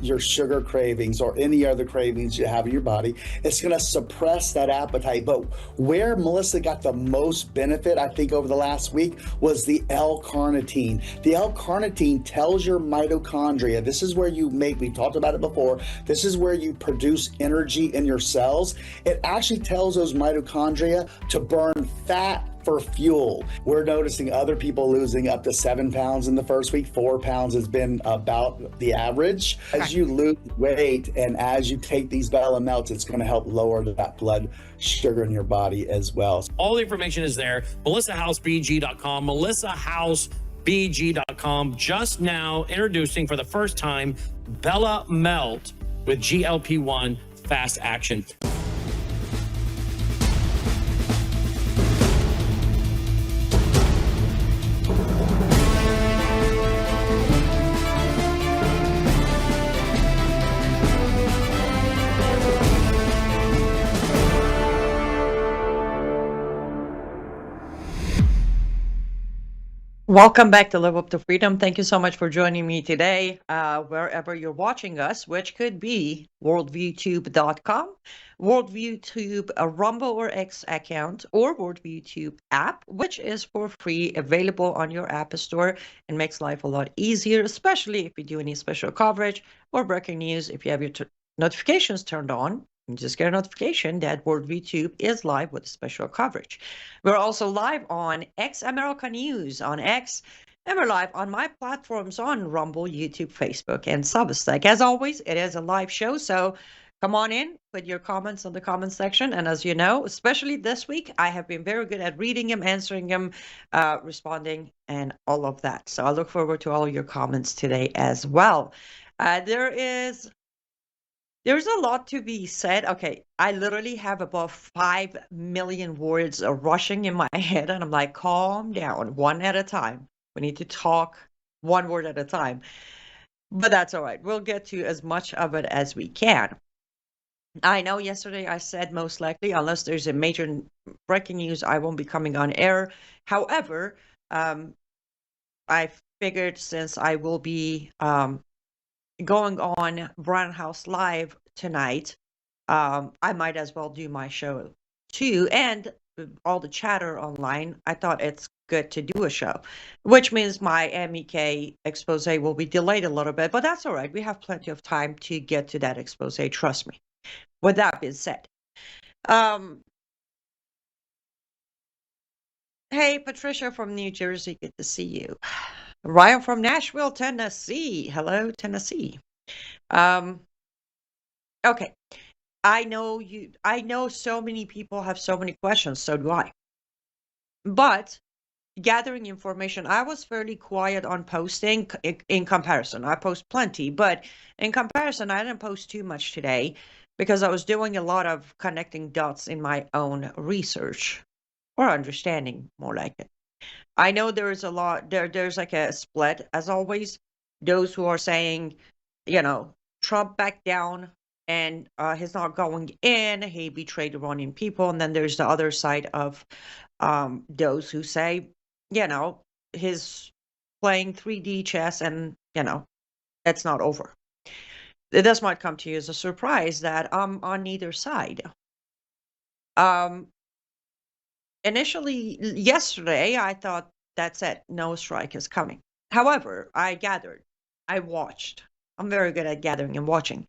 your sugar cravings or any other cravings you have in your body. It's going to suppress that appetite. But where Melissa got the most benefit, I think, over the last week was the L-carnitine. The L-carnitine tells your mitochondria, this is where you make, we talked about it before, this is where you produce energy in your cells. It actually tells those mitochondria to burn fat for fuel. We're noticing other people losing up to 7 pounds in the first week. 4 pounds has been about the average. As you lose weight and as you take these Bella Melts, it's going to help lower that blood sugar in your body as well. All the information is there. MelissaHouseBG.com, MelissaHouseBG.com. Just now introducing for the first time Bella Melt with GLP-1 fast action. Welcome back to Live Up to Freedom. Thank you so much for joining me today, wherever you're watching us, which could be worldviewtube.com, worldviewtube, a Rumble or X account, or worldviewtube app, which is for free, available on your app store and makes life a lot easier, especially if you do any special coverage or breaking news. If you have your notifications turned on, you just get a notification that WorldViewTube is live with special coverage. We're also live on X America News on X, and we're live on my platforms on Rumble, YouTube, Facebook, and Substack. As always, it is a live show, so come on in, put your comments on the comment section. And as you know, especially this week, I have been very good at reading them, answering them, responding, and all of that. So I look forward to all of your comments today as well. There's a lot to be said. Okay, I literally have about 5 million words rushing in my head, and I'm like, calm down, one at a time. We need to talk one word at a time. But that's all right. We'll get to as much of it as we can. I know yesterday I said most likely, unless there's a major breaking news, I won't be coming on air. However, I figured since I will be going on Brown House Live tonight, I might as well do my show too. And all the chatter online, I thought it's good to do a show, which means my MEK expose will be delayed a little bit, but that's all right. We have plenty of time to get to that expose, trust me. With that being said, hey, Patricia from New Jersey, good to see you. Ryan from Nashville, Tennessee. Hello, Tennessee. Okay. I know so many people have so many questions, so do I. But gathering information, I was fairly quiet on posting in comparison. I post plenty, but in comparison, I didn't post too much today because I was doing a lot of connecting dots in my own research or understanding, more like it. I know there's a lot, there's like a split, as always. Those who are saying, Trump backed down and he's not going in, he betrayed Iranian people. And then there's the other side of those who say, he's playing 3D chess and, it's not over. This might come to you as a surprise that I'm on neither side. Initially, yesterday, I thought, that's it, no strike is coming. However, I gathered, I watched. I'm very good at gathering and watching.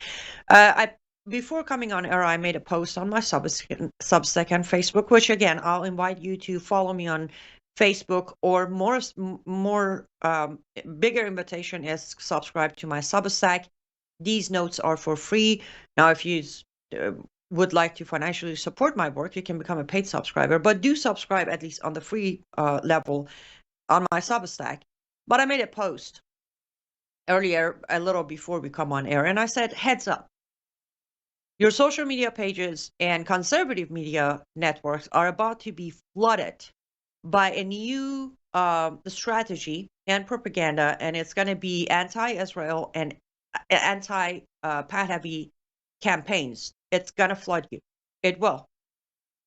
Before coming on air, I made a post on my Substack and Facebook, which again, I'll invite you to follow me on Facebook, or more bigger invitation is subscribe to my Substack. These notes are for free. Now, if you would like to financially support my work, you can become a paid subscriber, but do subscribe at least on the free level on my Substack. But I made a post earlier, a little before we come on air, and I said, heads up, your social media pages and conservative media networks are about to be flooded by a new strategy and propaganda, and it's going to be anti-Israel and anti-Pahlavi campaigns. It's going to flood you. It will.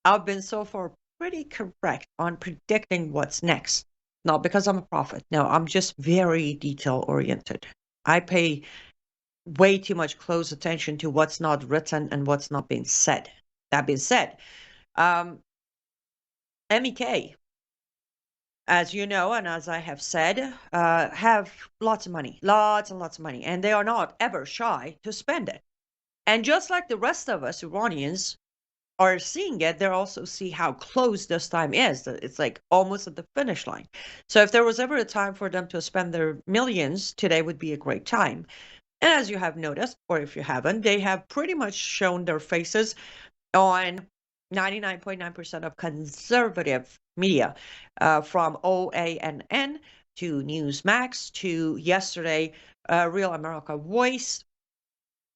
I've been so far pretty correct on predicting what's next. Not because I'm a prophet. No, I'm just very detail oriented. I pay way too much close attention to what's not written and what's not being said. That being said, MEK, as you know, and as I have said, have lots of money, lots and lots of money, and they are not ever shy to spend it. And just like the rest of us Iranians are seeing it, they also see how close this time is. It's like almost at the finish line. So if there was ever a time for them to spend their millions, today would be a great time. And as you have noticed, or if you haven't, they have pretty much shown their faces on 99.9% of conservative media, from OANN to Newsmax to yesterday, Real America Voice.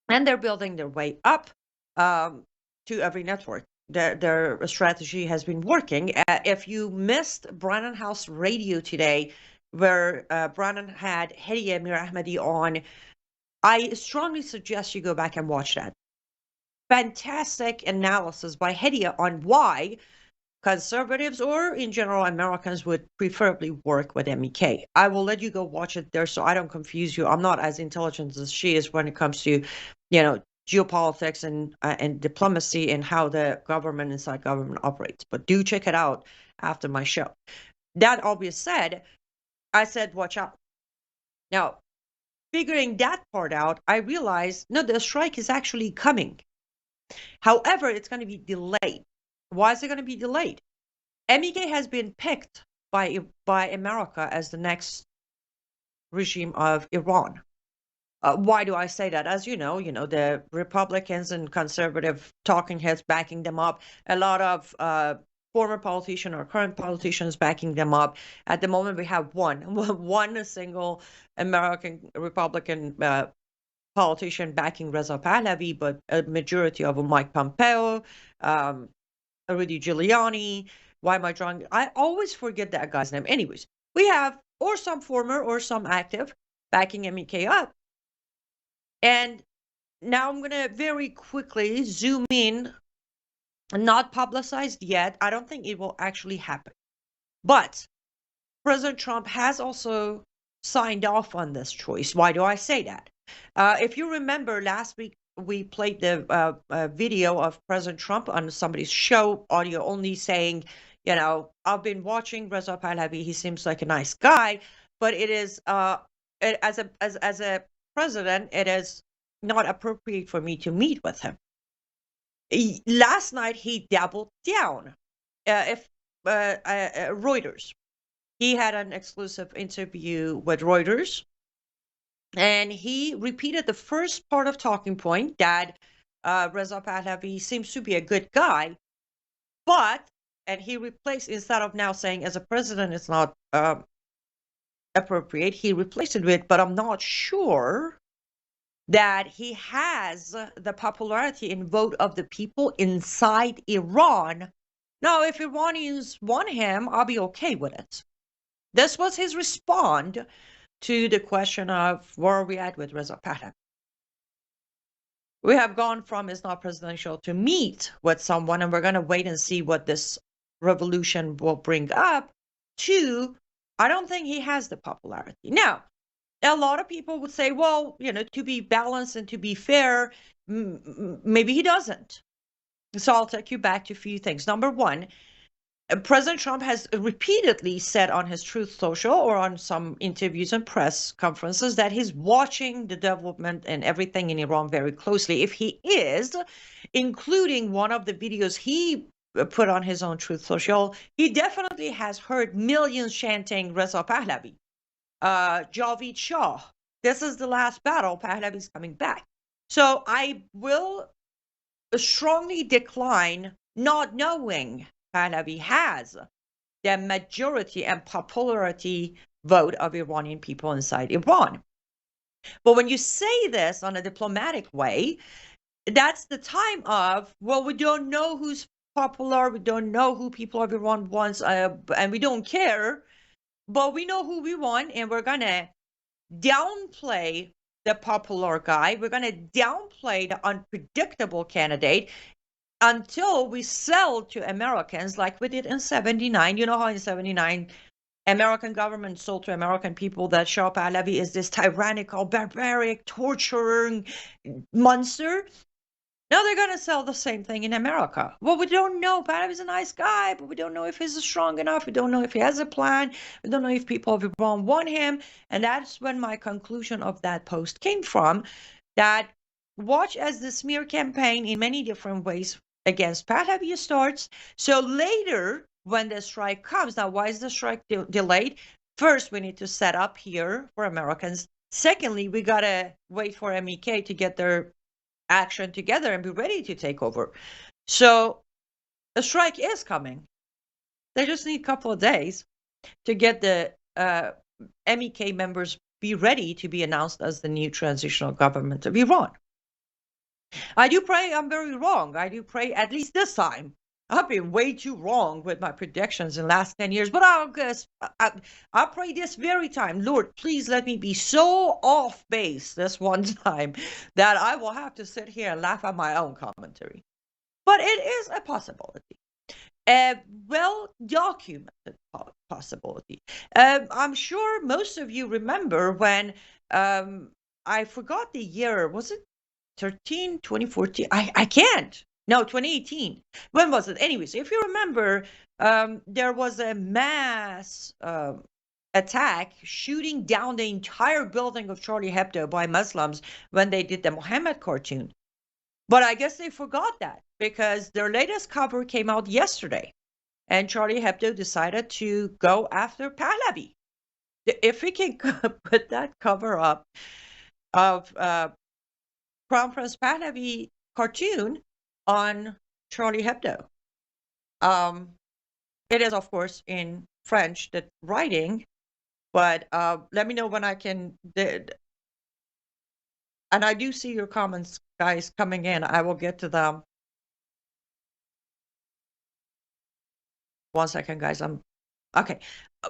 And they're building their way up to every network. Their strategy has been working. If you missed Brannon House Radio today, where Brannon had Hediye Mir Ahmadi on, I strongly suggest you go back and watch that. Fantastic analysis by Hediye on why conservatives, or in general Americans, would preferably work with MEK. I will let you go watch it there so I don't confuse you. I'm not as intelligent as she is when it comes to, geopolitics and diplomacy and how the government inside government operates. But do check it out after my show. That all being said, I said watch out. Now, figuring that part out, I realized, no, the strike is actually coming. However, it's going to be delayed. Why is it going to be delayed? MEK has been picked by America as the next regime of Iran. Why do I say that? As you know, the Republicans and conservative talking heads backing them up. A lot of former politicians or current politicians backing them up. At the moment, we have one single American Republican politician backing Reza Pahlavi, but a majority of them, Mike Pompeo, Rudy Giuliani. Why am I drawing? I always forget that guy's name. Anyways, we have or some former or some active backing MEK up. And now I'm going to very quickly zoom in, not publicized yet. I don't think it will actually happen. But President Trump has also signed off on this choice. Why do I say that? If you remember last week, we played the video of President Trump on somebody's show, audio only, saying, I've been watching Reza Pahlavi. He seems like a nice guy, but it is as a president, it is not appropriate for me to meet with him. Last night, he doubled down. Reuters. He had an exclusive interview with Reuters, and he repeated the first part of talking point that Reza Pahlavi seems to be a good guy, and he replaced, instead of now saying as a president it's not appropriate, he replaced it with, but I'm not sure that he has the popularity and vote of the people inside Iran. Now, if Iranians want him, I'll be okay with it. This was his response to the question of where are we at with Reza Pahlavi. We have gone from it's not presidential to meet with someone, and we're going to wait and see what this revolution will bring up, to I don't think he has the popularity. Now, a lot of people would say, well, to be balanced and to be fair, maybe he doesn't. So I'll take you back to a few things. Number one, President Trump has repeatedly said on his Truth Social or on some interviews and press conferences that he's watching the development and everything in Iran very closely. If he is, including one of the videos he put on his own Truth Social, he definitely has heard millions chanting Reza Pahlavi, Javid Shah. This is the last battle. Pahlavi's coming back. So I will strongly decline not knowing Pahlavi has the majority and popularity vote of Iranian people inside Iran. But when you say this on a diplomatic way, that's the time of, well, we don't know who's popular, we don't know who people of Iran wants, and we don't care, but we know who we want, and we're going to downplay the popular guy. We're going to downplay the unpredictable candidate until we sell to Americans like we did in 79. You know how in 79 American government sold to American people that Shah Pahlavi is this tyrannical, barbaric, torturing monster. Now they're going to sell the same thing in America. Well, we don't know. Pahlavi's a nice guy, but we don't know if he's strong enough. We don't know if he has a plan. We don't know if people of Iran want him. And that's when my conclusion of that post came from, that watch as the smear campaign in many different ways against Pahlavi starts. So later, when the strike comes, now why is the strike delayed? First, we need to set up here for Americans. Secondly, we got to wait for MEK to get their action together and be ready to take over. So a strike is coming. They just need a couple of days to get the MEK members be ready to be announced as the new transitional government of Iran. I do pray I'm very wrong. I do pray, at least this time, I've been way too wrong with my predictions in the last 10 years, but I'll pray this very time. Lord, please let me be so off base this one time that I will have to sit here and laugh at my own commentary. But it is a possibility, a well-documented possibility. I'm sure most of you remember when, I forgot the year, was it 2014? I can't. No, 2018. When was it? Anyways, if you remember, there was a mass attack shooting down the entire building of Charlie Hebdo by Muslims when they did the Muhammad cartoon. But I guess they forgot that because their latest cover came out yesterday, and Charlie Hebdo decided to go after Pahlavi. If we can put that cover up of Crown Prince Pahlavi cartoon on Charlie Hebdo. It is, of course, in French, the writing, but let me know when I can. And I do see your comments, guys, coming in. I will get to them. 1 second, guys. Okay.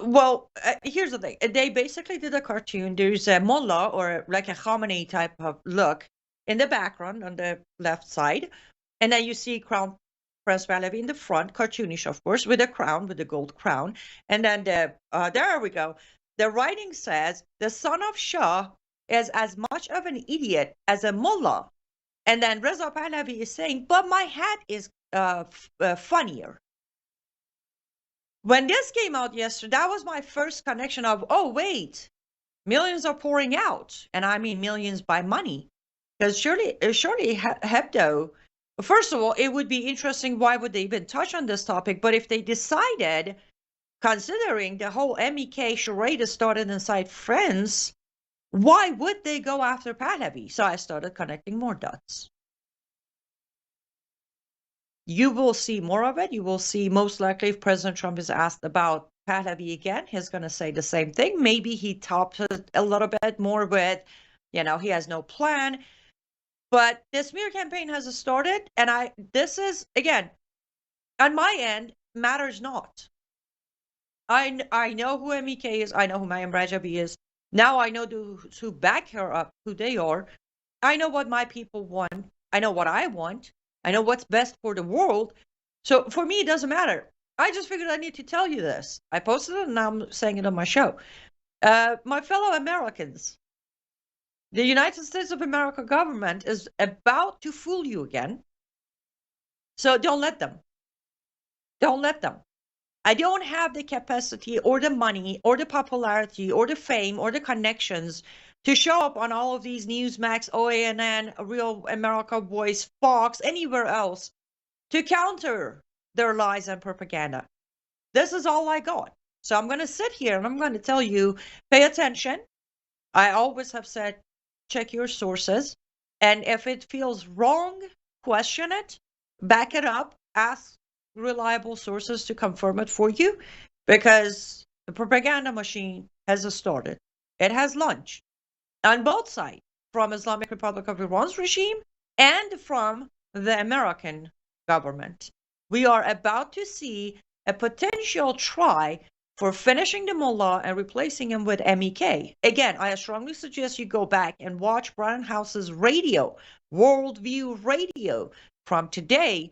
Well, here's the thing. They basically did a cartoon. There's a mullah, or like a Khamenei type of look, in the background on the left side. And then you see Crown Prince Pahlavi in the front, cartoonish, of course, with a crown, with a gold crown. And then there we go. The writing says, the son of Shah is as much of an idiot as a mullah. And then Reza Pahlavi is saying, but my hat is funnier. When this came out yesterday, that was my first connection of, oh, wait, millions are pouring out. And I mean millions by money. Because surely Hebdo, first of all, it would be interesting, why would they even touch on this topic? But if they decided, considering the whole MEK charade started inside France, why would they go after Pahlavi? So I started connecting more dots. You will see more of it. You will see, most likely, if President Trump is asked about Pahlavi again, he's going to say the same thing. Maybe he tops it a little bit more with, he has no plan. But the smear campaign has started, and this is, again, on my end, matters not. I know who MEK is. I know who Mayim Rajabi is. Now I know who back her up, who they are. I know what my people want. I know what I want. I know what's best for the world. So for me, it doesn't matter. I just figured I need to tell you this. I posted it, and now I'm saying it on my show. My fellow Americans, the United States of America government is about to fool you again. So don't let them. Don't let them. I don't have the capacity or the money or the popularity or the fame or the connections to show up on all of these Newsmax, OANN, Real America Voice, Fox, anywhere else to counter their lies and propaganda. This is all I got. So I'm going to sit here and I'm going to tell you, pay attention. I always have said, check your sources. And if it feels wrong, question it, back it up, ask reliable sources to confirm it for you, because the propaganda machine has started. It has launched on both sides, from Islamic Republic of Iran's regime and from the American government. We are about to see a potential try for finishing the mullah and replacing him with MEK. Again, I strongly suggest you go back and watch Brian House's radio, Worldview Radio, from today,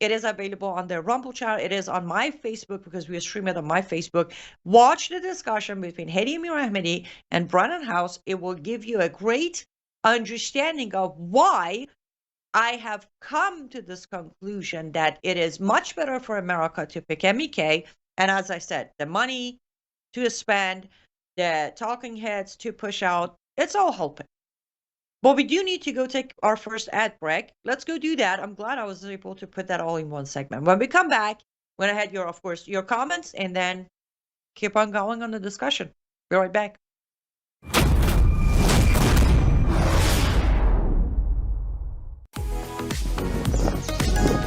It is available on the Rumble channel. It is on my Facebook because we stream it on my Facebook. Watch the discussion between Hedi Mirahmedi and Brennan House. It will give you a great understanding of why I have come to this conclusion that it is much better for America to pick MEK. And as I said, the money to spend, the talking heads to push out, it's all helping. But we do need to go take our first ad break. Let's go do that. I'm glad I was able to put that all in one segment. When we come back, when I had of course, your comments, and then keep on going on the discussion. Be right back.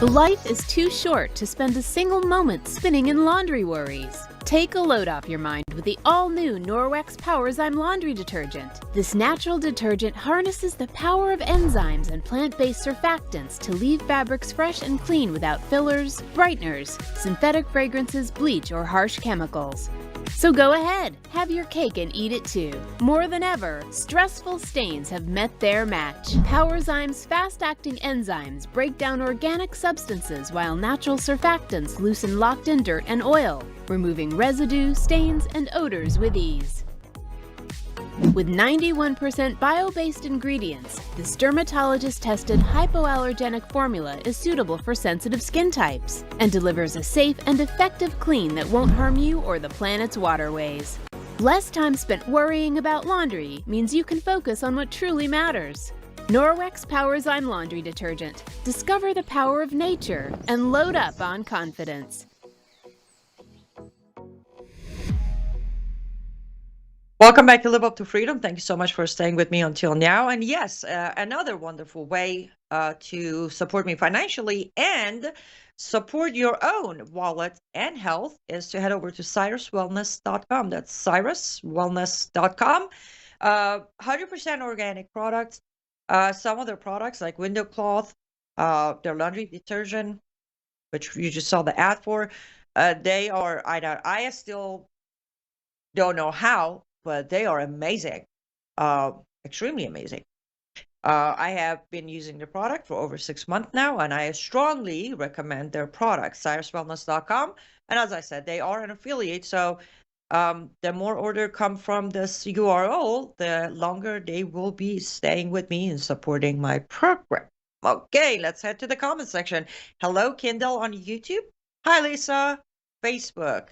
Life is too short to spend a single moment spinning in laundry worries. Take a load off your mind with the all-new Norwex Powerzyme laundry detergent. This natural detergent harnesses the power of enzymes and plant-based surfactants to leave fabrics fresh and clean without fillers, brighteners, synthetic fragrances, bleach, or harsh chemicals. So go ahead, have your cake and eat it too. More than ever, stressful stains have met their match. Powerzyme's fast-acting enzymes break down organic substances while natural surfactants loosen locked-in dirt and oil, removing residue, stains, and odors with ease. With 91% bio-based ingredients, this dermatologist-tested hypoallergenic formula is suitable for sensitive skin types and delivers a safe and effective clean that won't harm you or the planet's waterways. Less time spent worrying about laundry means you can focus on what truly matters. Norwex Powerzyme Laundry Detergent. Discover the power of nature and load up on confidence. Welcome back to Live Up to Freedom. Thank you so much for staying with me until now. And yes, another wonderful way to support me financially and support your own wallet and health is to head over to cyruswellness.com. That's cyruswellness.com. 100% organic products. Some of their products like window cloth, their laundry detergent, which you just saw the ad for, they are, I still don't know how, but they are amazing, extremely amazing. I have been using the product for over 6 months now, and I strongly recommend their product, cyruswellness.com. And as I said, they are an affiliate, so the more order come from this URL, the longer they will be staying with me and supporting my program. Okay, let's head to the comment section. Hello, Kindle on YouTube. Hi, Lisa. Facebook.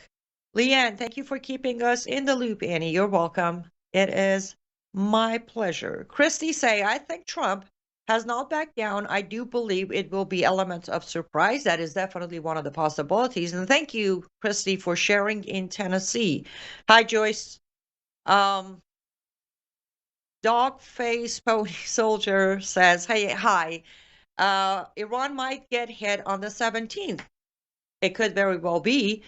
Leanne, thank you for keeping us in the loop, Annie. You're welcome. It is my pleasure. Christy say, I think Trump has not backed down. I do believe it will be elements of surprise. That is definitely one of the possibilities. And thank you, Christy, for sharing in Tennessee. Hi, Joyce. Dogface Pony Soldier says, hey, hi. Iran might get hit on the 17th. It could very well be.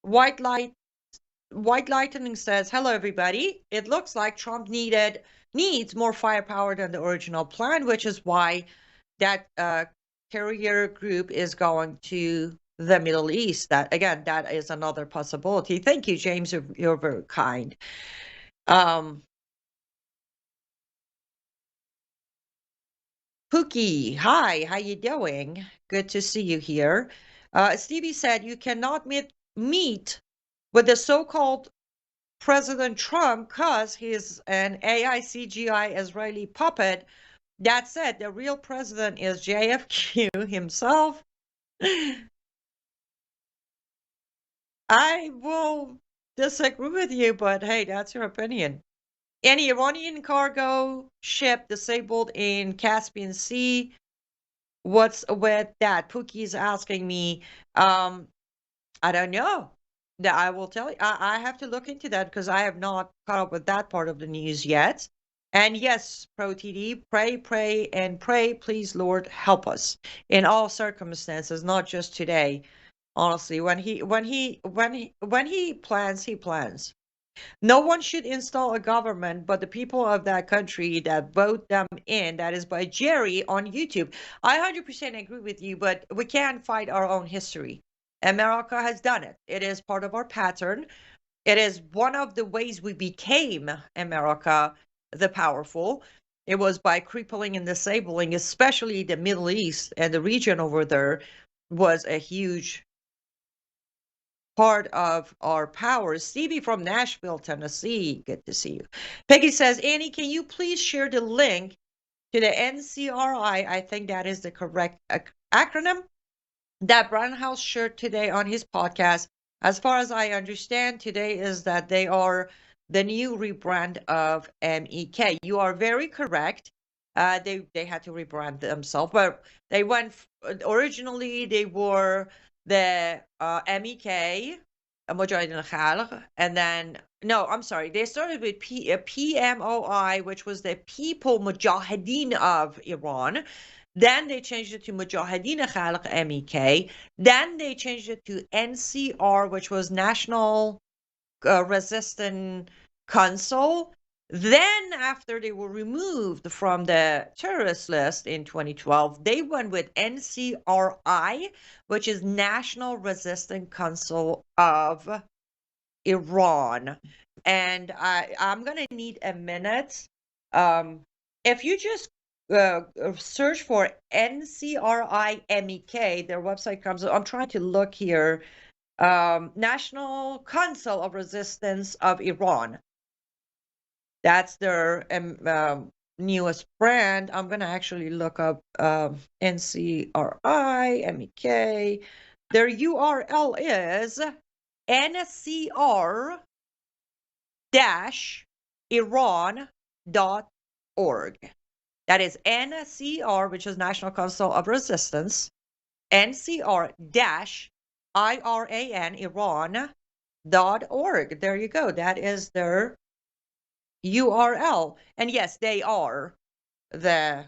White Lightning says, hello, everybody. It looks like Trump needs more firepower than the original plan, which is why that carrier group is going to the Middle East. That is another possibility. Thank you, James. You're very kind. Pookie, hi, how you doing? Good to see you here. Stevie said you cannot meet with the so-called President Trump because he's an AI CGI Israeli puppet. That said, the real president is JFK himself. I will disagree with you, but hey, that's your opinion. Any Iranian cargo ship disabled in Caspian Sea? What's with that? Pookie's asking me. I don't know. I will tell you. I have to look into that because I have not caught up with that part of the news yet. And yes, ProTD, pray, and pray, please, Lord, help us in all circumstances, not just today. Honestly, when he plans, he plans. No one should install a government but the people of that country that vote them in. That is by Jerry on YouTube. I 100% agree with you, but we can't fight our own history. America has done it. It is part of our pattern. It is one of the ways we became America the powerful. It was by crippling and disabling, especially the Middle East and the region over there was a huge part of our powers. Stevie from Nashville, Tennessee. Good to see you. Peggy says, Annie, can you please share the link to the NCRI? I think that is the correct acronym that Brown House shared today on his podcast. As far as I understand today is that they are the new rebrand of MEK. You are very correct. They had to rebrand themselves, but they went originally they were the MEK, Mujahideen Khalq, and then no, I'm sorry, they started with PMOI, which was the People Mujahideen of Iran. Then they changed it to Mujahideen Khalq MEK. Then they changed it to NCR, which was National Resistance Council. Then, after they were removed from the terrorist list in 2012, they went with NCRI, which is National Resistance Council of Iran. And I'm going to need a minute. If you just search for NCRI MEK, their website comes up. I'm trying to look here. National Council of Resistance of Iran. That's their newest brand. I'm going to actually look up NCRI MEK. Their URL is ncr-iran.org. That is NCR, which is National Council of Resistance, NCR-Iran.org. There you go. That is their URL. And yes, they are the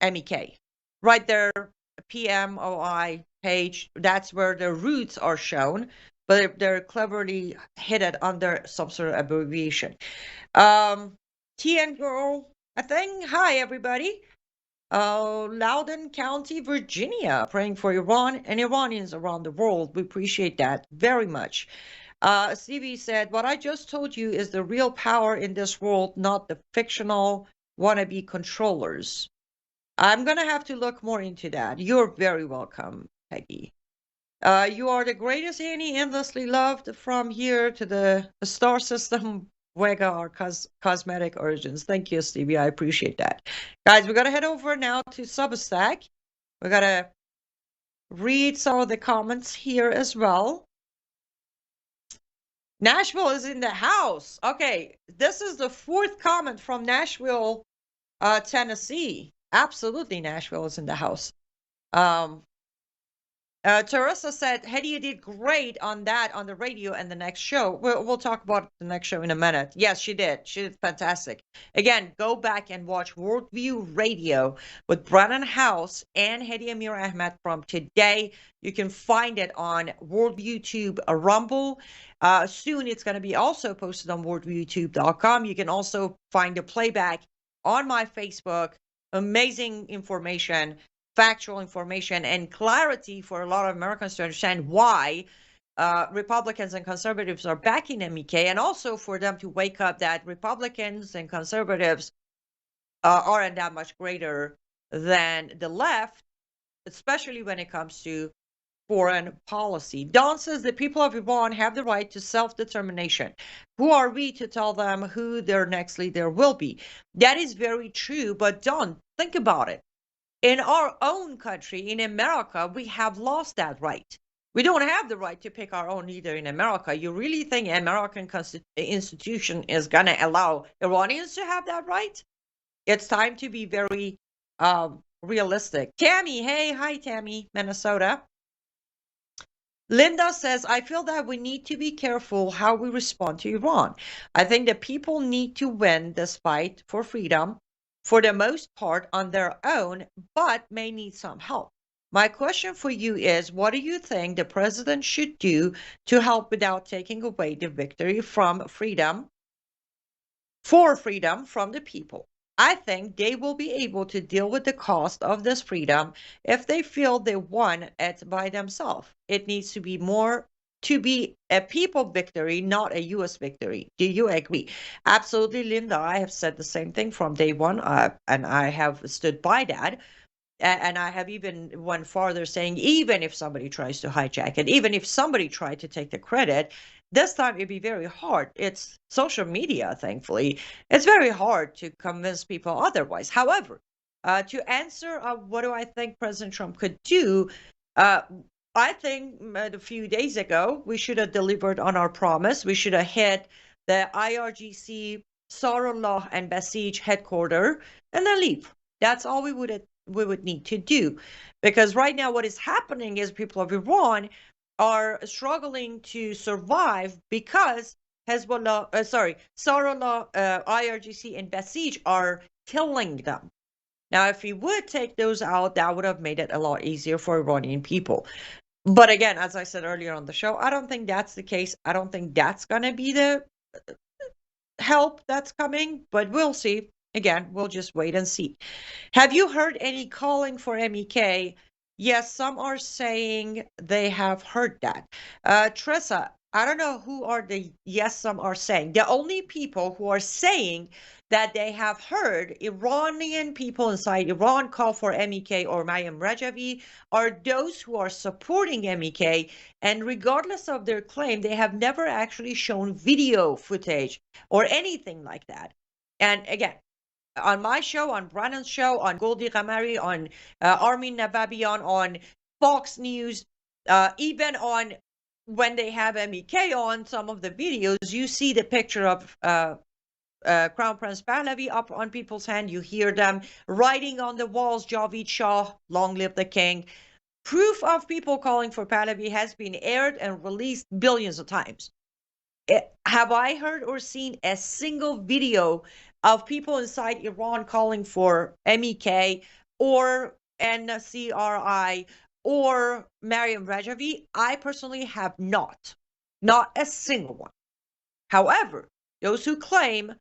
MEK. Right there, PMOI page, that's where the roots are shown, but they're cleverly hidden under some sort of abbreviation. TN Girl, I think. Hi, everybody. Loudoun County, Virginia, praying for Iran and Iranians around the world. We appreciate that very much. Stevie said, what I just told you is the real power in this world, not the fictional wannabe controllers. I'm going to have to look more into that. You're very welcome, Peggy. You are the greatest, Annie, endlessly loved from here to the star system, Vega, or cosmetic origins. Thank you, Stevie. I appreciate that. Guys, we're going to head over now to Substack. We're going to read some of the comments here as well. Nashville is in the house. Okay, this is the fourth comment from Nashville, Tennessee. Absolutely, Nashville is in the house. Teresa said, Hedy, you did great on that on the radio and the next show. We'll talk about the next show in a minute. Yes, she did. She did fantastic. Again, go back and watch Worldview Radio with Brennan House and Hedy Amir Ahmed from today. You can find it on Worldview YouTube Rumble. Soon it's going to be also posted on worldviewtube.com. You can also find the playback on my Facebook. Amazing information, factual information, and clarity for a lot of Americans to understand why Republicans and conservatives are backing MEK, and also for them to wake up that Republicans and conservatives aren't that much greater than the left, especially when it comes to foreign policy. Don says the people of Iran have the right to self-determination. Who are we to tell them who their next leader will be? That is very true, but Don, think about it. In our own country, in America, we have lost that right. We don't have the right to pick our own leader in America. You really think American institution is going to allow Iranians to have that right? It's time to be very realistic. Tammy, hey, hi, Tammy, Minnesota. Linda says, I feel that we need to be careful how we respond to Iran. I think that people need to win this fight for freedom, for the most part on their own, but may need some help. My question for you is, what do you think the president should do to help without taking away the victory from freedom, for freedom from the people? I think they will be able to deal with the cost of this freedom if they feel they won it by themselves. It needs to be more to be a people victory, not a U.S. victory. Do you agree? Absolutely, Linda. I have said the same thing from day one, and I have stood by that. And I have even went farther, saying even if somebody tries to hijack it, even if somebody tried to take the credit, this time it'd be very hard. It's social media, thankfully. It's very hard to convince people otherwise. However, to answer what do I think President Trump could do, I think a few days ago, we should have delivered on our promise. We should have hit the IRGC, Sarullah, and Basij headquarters and then leave. That's all we would need to do. Because right now what is happening is people of Iran are struggling to survive because Hezbollah, Sarullah, IRGC, and Basij are killing them. Now, if we would take those out, that would have made it a lot easier for Iranian people. But again, as I said earlier on the show, I don't think that's the case. I don't think that's going to be the help that's coming, but we'll see. Again, we'll just wait and see. Have you heard any calling for MEK? Yes, some are saying they have heard that. Tressa, I don't know who are the yes, some are saying. The only people who are saying that they have heard Iranian people inside Iran call for MEK or Mayim Rajavi are those who are supporting MEK. And regardless of their claim, they have never actually shown video footage or anything like that. And again, on my show, on Brennan's show, on Goldie Gamari, on Armin Navabian, on Fox News, even on when they have MEK on some of the videos, you see the picture of Crown Prince Pahlavi up on people's hand. You hear them writing on the walls, Javid Shah, long live the king. Proof of people calling for Pahlavi has been aired and released billions of times. Have I heard or seen a single video of people inside Iran calling for MEK or NCRI or Mariam Rajavi? I personally have not. Not a single one. However, those who claim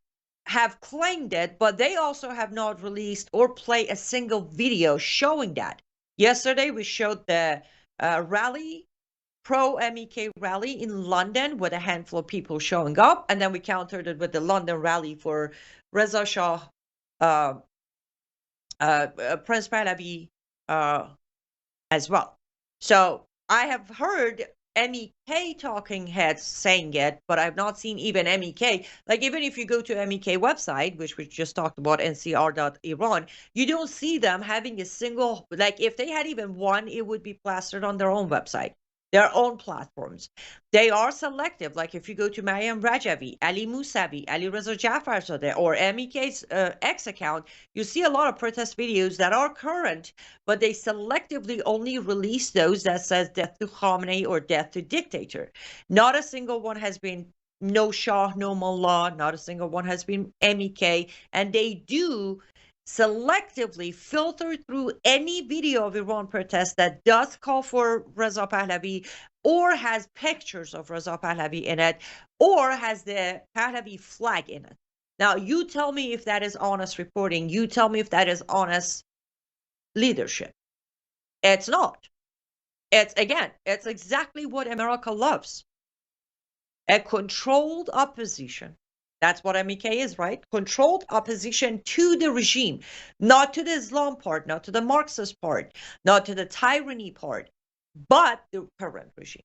have claimed it, but they also have not released or played a single video showing that. Yesterday, we showed the rally, pro-MEK rally in London with a handful of people showing up, and then we countered it with the London rally for Reza Shah, Prince Pahlavi as well. So I have heard MEK talking heads saying it, but I've not seen even MEK. Like, even if you go to MEK website, which we just talked about, ncr.iran, you don't see them having a single, like, if they had even one, it would be plastered on their own website, their own platforms. They are selective. Like, if you go to Mariam Rajavi, Ali Musavi, Ali Reza Jafarzadeh, or MEK's X account, you see a lot of protest videos that are current, but they selectively only release those that says death to Khamenei or death to dictator. Not a single one has been no Shah, no Mullah. Not a single one has been MEK. And they do selectively filter through any video of Iran protest that does call for Reza Pahlavi or has pictures of Reza Pahlavi in it or has the Pahlavi flag in it. Now, you tell me if that is honest reporting. You tell me if that is honest leadership. It's not. It's exactly what America loves. A controlled opposition. That's what MEK is, right? Controlled opposition to the regime, not to the Islam part, not to the Marxist part, not to the tyranny part, but the current regime.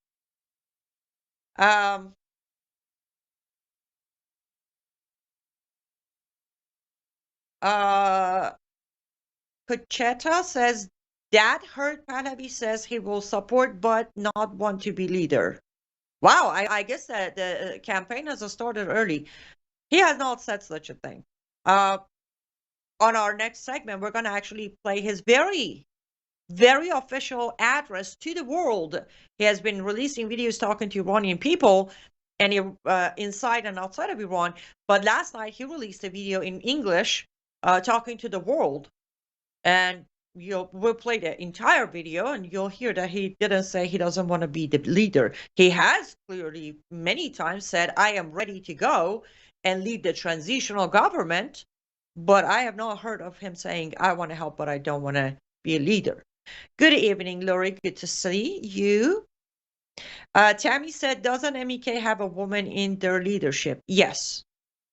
Kucheta says that heard Pahlavi says he will support but not want to be leader. Wow, I guess that the campaign has started early. He has not said such a thing. On our next segment, we're going to actually play his very, very official address to the world. He has been releasing videos talking to Iranian people and inside and outside of Iran. But last night, he released a video in English talking to the world. And we'll play the entire video and you'll hear that he didn't say he doesn't want to be the leader. He has clearly many times said, I am ready to go and lead the transitional government, but I have not heard of him saying, I want to help, but I don't want to be a leader. Good evening, Lori. Good to see you. Tammy said, doesn't MEK have a woman in their leadership? Yes.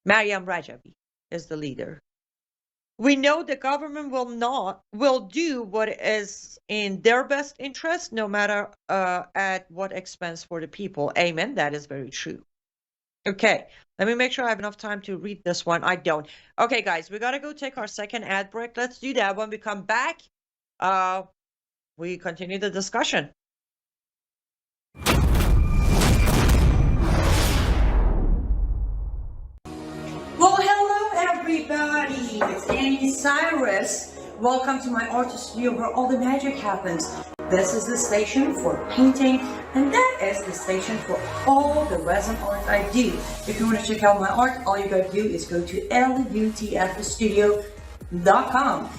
Mariam Rajabi is the leader. We know the government will do what is in their best interest, no matter at what expense for the people. Amen. That is very true. Okay, let me make sure I have enough time to read this one. I don't. Okay, guys, we got to go take our second ad break. Let's do that. When we come back, we continue the discussion. Well, hello everybody! It's Annie Cyrus. Welcome to my art studio where all the magic happens. This is the station for painting, and that is the station for all the resin art I do. If you want to check out my art, all you gotta do is go to lutfstudio.com.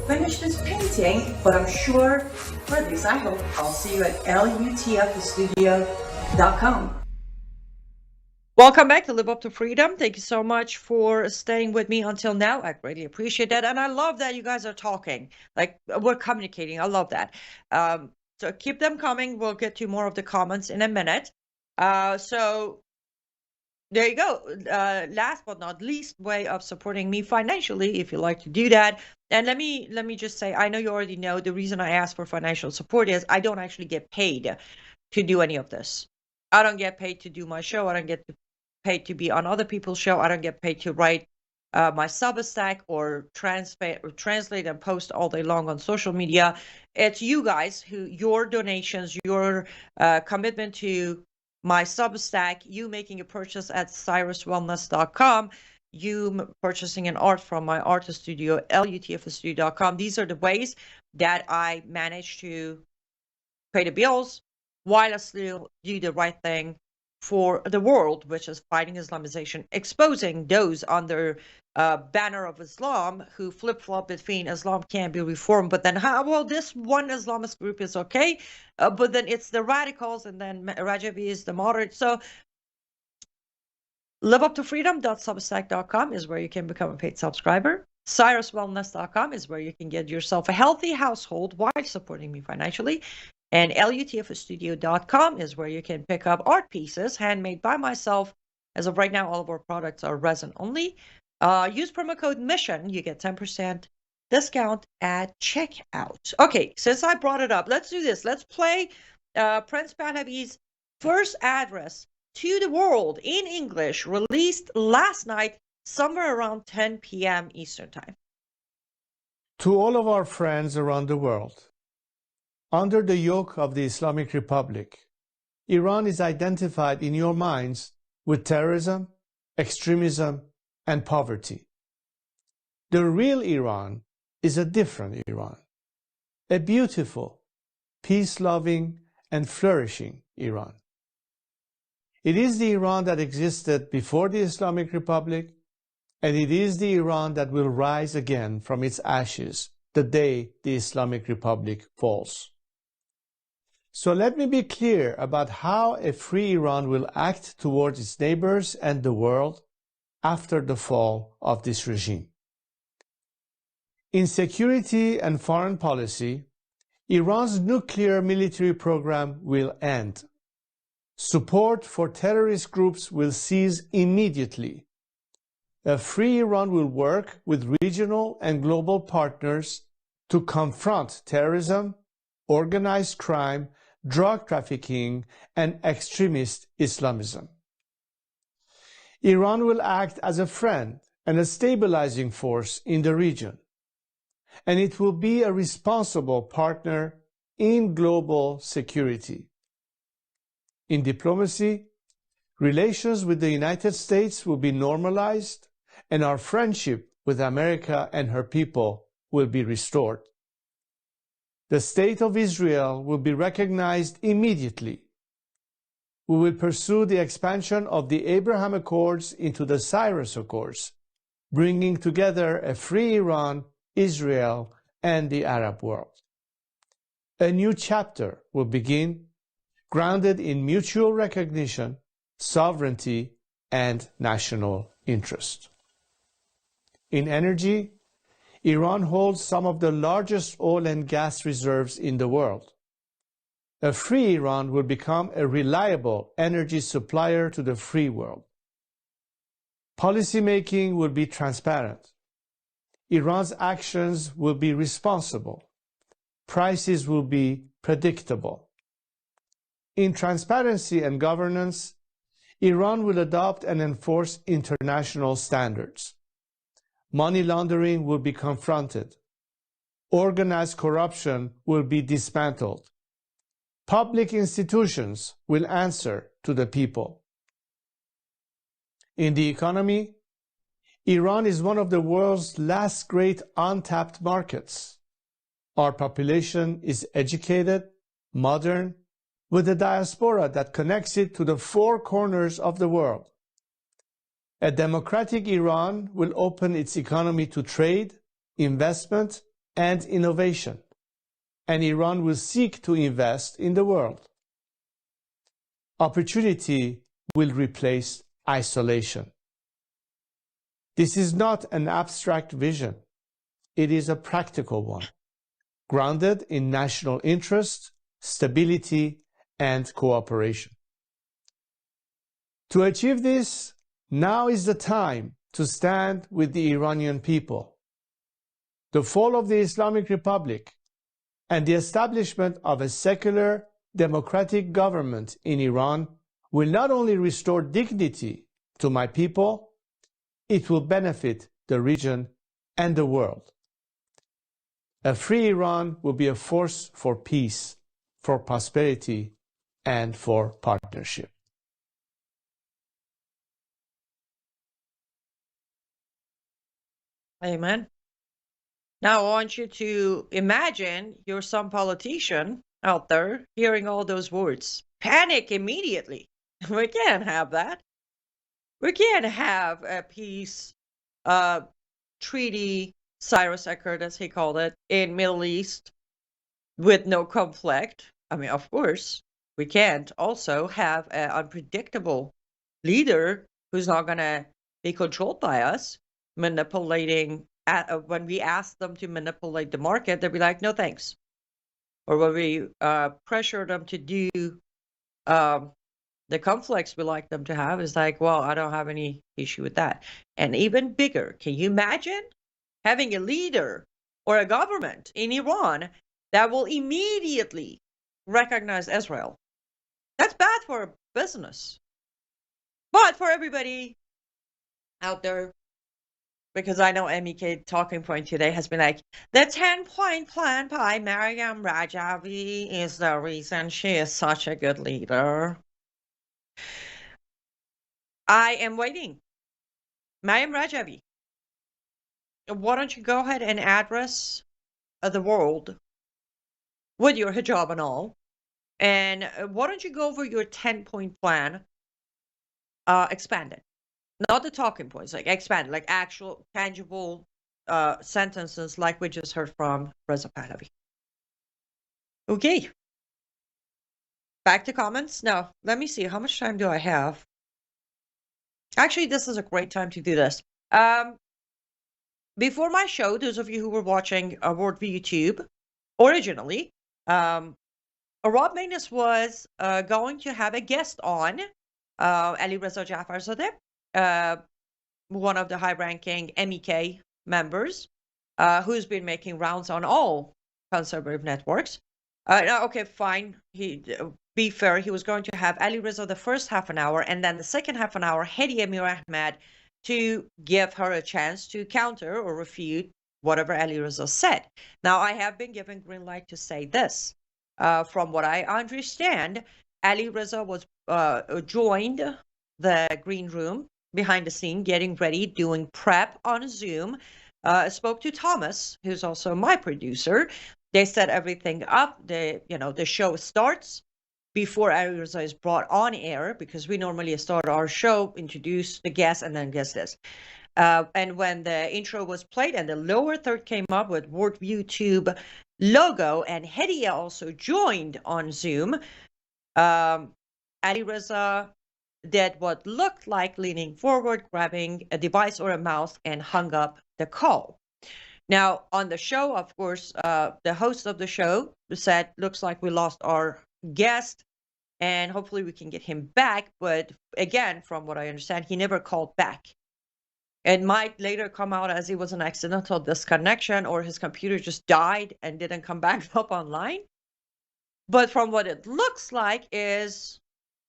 Finish this painting, but I'm sure, or at least I hope, I'll see you at lutfstudio.com. Welcome back to Live Up to Freedom. Thank you so much for staying with me until now. I greatly appreciate that. And I love that you guys are talking. Like, we're communicating. I love that. So keep them coming. We'll get to more of the comments in a minute. So there you go. Last but not least, way of supporting me financially, if you like to do that. And let me just say, I know you already know the reason I ask for financial support is I don't actually get paid to do any of this. I don't get paid to do my show. I don't get paid to be on other people's show. I don't get paid to write my Substack or translate and post all day long on social media. It's you guys your donations, your commitment to my Substack, you making a purchase at cyruswellness.com, you purchasing an art from my artist studio, lutfstudio.com. These are the ways that I manage to pay the bills while I still do the right thing for the world, which is fighting Islamization, exposing those under banner of Islam who flip-flop between Islam can be reformed, but then this one Islamist group is okay, but then it's the radicals, and then Rajabi is the moderate. So liveuptofreedom.substack.com is where you can become a paid subscriber. cyruswellness.com is where you can get yourself a healthy household while supporting me financially. And lutfstudio.com is where you can pick up art pieces handmade by myself. As of right now, all of our products are resin only. Use promo code MISSION. You get 10% discount at checkout. Okay, since I brought it up, let's do this. Let's play Prince Pahlavi's first address to the world in English, released last night, somewhere around 10 p.m. Eastern Time. To all of our friends around the world, under the yoke of the Islamic Republic, Iran is identified in your minds with terrorism, extremism, and poverty. The real Iran is a different Iran, a beautiful, peace-loving, and flourishing Iran. It is the Iran that existed before the Islamic Republic, and it is the Iran that will rise again from its ashes the day the Islamic Republic falls. So let me be clear about how a free Iran will act towards its neighbors and the world after the fall of this regime. In security and foreign policy, Iran's nuclear military program will end. Support for terrorist groups will cease immediately. A free Iran will work with regional and global partners to confront terrorism, organized crime, drug trafficking, and extremist Islamism. Iran will act as a friend and a stabilizing force in the region, and it will be a responsible partner in global security. In diplomacy, relations with the United States will be normalized, and our friendship with America and her people will be restored. The State of Israel will be recognized immediately. We will pursue the expansion of the Abraham Accords into the Cyrus Accords, bringing together a free Iran, Israel, and the Arab world. A new chapter will begin, grounded in mutual recognition, sovereignty, and national interest. In energy, Iran holds some of the largest oil and gas reserves in the world. A free Iran will become a reliable energy supplier to the free world. Policymaking will be transparent. Iran's actions will be responsible. Prices will be predictable. In transparency and governance, Iran will adopt and enforce international standards. Money laundering will be confronted. Organized corruption will be dismantled. Public institutions will answer to the people. In the economy, Iran is one of the world's last great untapped markets. Our population is educated, modern, with a diaspora that connects it to the four corners of the world. A democratic Iran will open its economy to trade, investment, and innovation, and Iran will seek to invest in the world. Opportunity will replace isolation. This is not an abstract vision. It is a practical one, grounded in national interest, stability, and cooperation. To achieve this, now is the time to stand with the Iranian people. The fall of the Islamic Republic and the establishment of a secular, democratic government in Iran will not only restore dignity to my people, it will benefit the region and the world. A free Iran will be a force for peace, for prosperity, and for partnership. Amen. Now, I want you to imagine you're some politician out there hearing all those words. Panic immediately. We can't have that. We can't have a peace treaty, Cyrus Accord, as he called it, in Middle East with no conflict. I mean, of course, we can't also have an unpredictable leader who's not going to be controlled by us, manipulating. When we ask them to manipulate the market, they'll be like, no thanks. Or when we pressure them to do the conflicts we like them to have, is like, well, I don't have any issue with that. And even bigger, can you imagine having a leader or a government in Iran that will immediately recognize Israel? That's bad for business. But for everybody out there, because I know MEK talking point today has been like, the 10-point plan by Maryam Rajavi is the reason she is such a good leader. I am waiting. Maryam Rajavi, why don't you go ahead and address the world with your hijab and all, and why don't you go over your 10-point plan, expanded? Not the talking points, like expanded, like actual tangible sentences like we just heard from Reza Pahlavi. Okay. Back to comments. Now, let me see. How much time do I have? Actually, this is a great time to do this. Before my show, those of you who were watching Worldview YouTube originally, Rob Magnus was going to have a guest on, Ali Reza Jafarzadeh, one of the high-ranking MEK members, who's been making rounds on all conservative networks. Okay, fine. Be fair, he was going to have Ali Reza the first half an hour, and then the second half an hour, Hedi Amir Ahmed, to give her a chance to counter or refute whatever Ali Reza said. Now, I have been given green light to say this. From what I understand, Ali Reza was joined the green room behind the scene, getting ready, doing prep on Zoom. Spoke to Thomas, who's also my producer, They set everything up. The show starts before Ali Reza is brought on air, because we normally start our show, introduce the guest, and then guess this. And when the intro was played and the lower third came up with Worldview Tube logo, and Hedia also joined on Zoom, Ali Reza did what looked like leaning forward, grabbing a device or a mouse, and hung up the call. Now, on the show, of course, the host of the show said, looks like we lost our guest, and hopefully we can get him back. But again, from what I understand, he never called back. It might later come out as it was an accidental disconnection, or his computer just died and didn't come back up online. But from what it looks like is,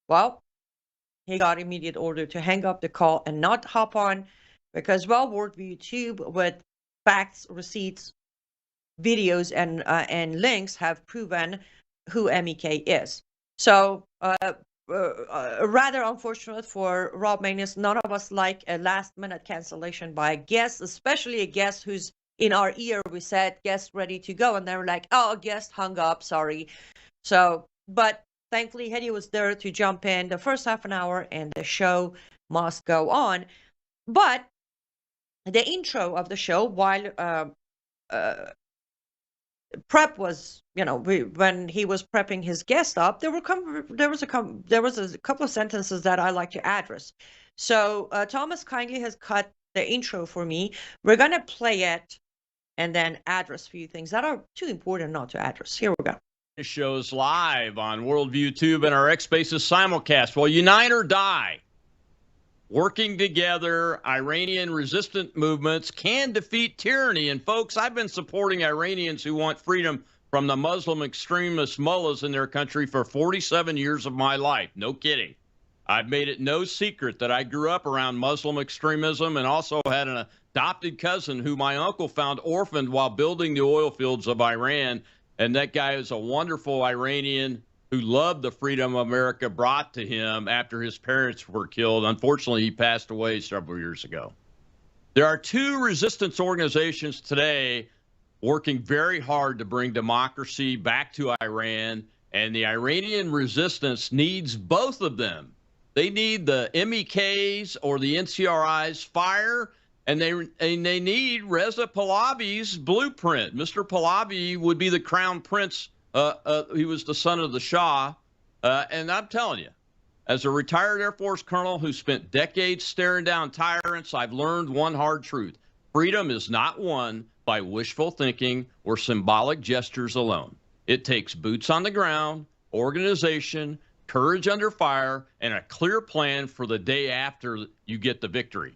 well, he got immediate order to hang up the call and not hop on, because, well, Worldview Tube with facts, receipts, videos, and links have proven who MEK is. So rather unfortunate for Rob Magnus. None of us like a last-minute cancellation by a guest, especially a guest who's in our ear. We said guest ready to go, and they were like, "Oh, guest hung up, sorry." So, but thankfully, Hedy was there to jump in the first half an hour, and the show must go on. But the intro of the show, while prep was, when he was prepping his guest up, there was a couple of sentences that I like to address. So Thomas kindly has cut the intro for me. We're gonna play it and then address a few things that are too important not to address. Here we go. Shows live on Worldview Tube and our X Spaces simulcast. Well, unite or die. Working together, Iranian resistant movements can defeat tyranny. And folks, I've been supporting Iranians who want freedom from the Muslim extremist mullahs in their country for 47 years of my life. No kidding. I've made it no secret that I grew up around Muslim extremism and also had an adopted cousin who my uncle found orphaned while building the oil fields of Iran. And that guy is a wonderful Iranian who loved the freedom America brought to him after his parents were killed. Unfortunately, he passed away several years ago. There are two resistance organizations today working very hard to bring democracy back to Iran, and the Iranian resistance needs both of them. They need the MEK's or the NCRI's fire, and they need Reza Pahlavi's blueprint. Mr. Pahlavi would be the crown prince. He was the son of the Shah. And I'm telling you, as a retired Air Force colonel who spent decades staring down tyrants, I've learned one hard truth. Freedom is not won by wishful thinking or symbolic gestures alone. It takes boots on the ground, organization, courage under fire, and a clear plan for the day after you get the victory.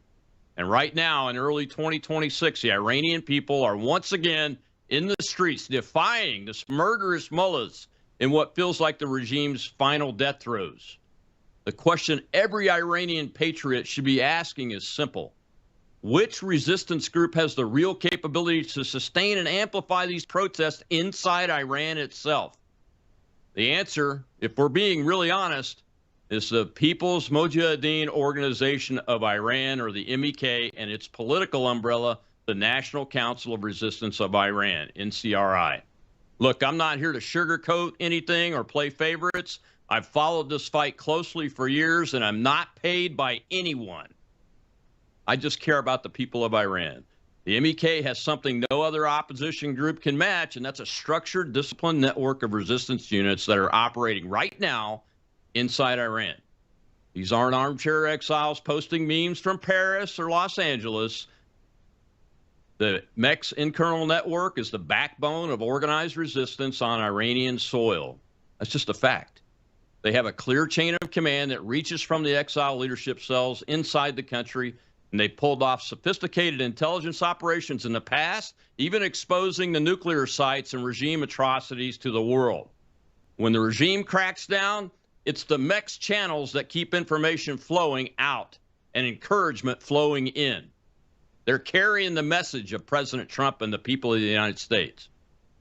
And right now, in early 2026, the Iranian people are once again in the streets defying this murderous mullahs in what feels like the regime's final death throes. The question every Iranian patriot should be asking is simple. Which resistance group has the real capability to sustain and amplify these protests inside Iran itself? The answer, if we're being really honest, is the People's Mojahedin Organization of Iran, or the MEK, and its political umbrella, the National Council of Resistance of Iran, NCRI. Look, I'm not here to sugarcoat anything or play favorites. I've followed this fight closely for years, and I'm not paid by anyone. I just care about the people of Iran. The MEK has something no other opposition group can match, and that's a structured, disciplined network of resistance units that are operating right now inside Iran. These aren't armchair exiles posting memes from Paris or Los Angeles. The MEK's internal network is the backbone of organized resistance on Iranian soil. That's just a fact. They have a clear chain of command that reaches from the exile leadership cells inside the country, and they pulled off sophisticated intelligence operations in the past, even exposing the nuclear sites and regime atrocities to the world. When the regime cracks down, it's the MEK's channels that keep information flowing out and encouragement flowing in. They're carrying the message of President Trump and the people of the United States.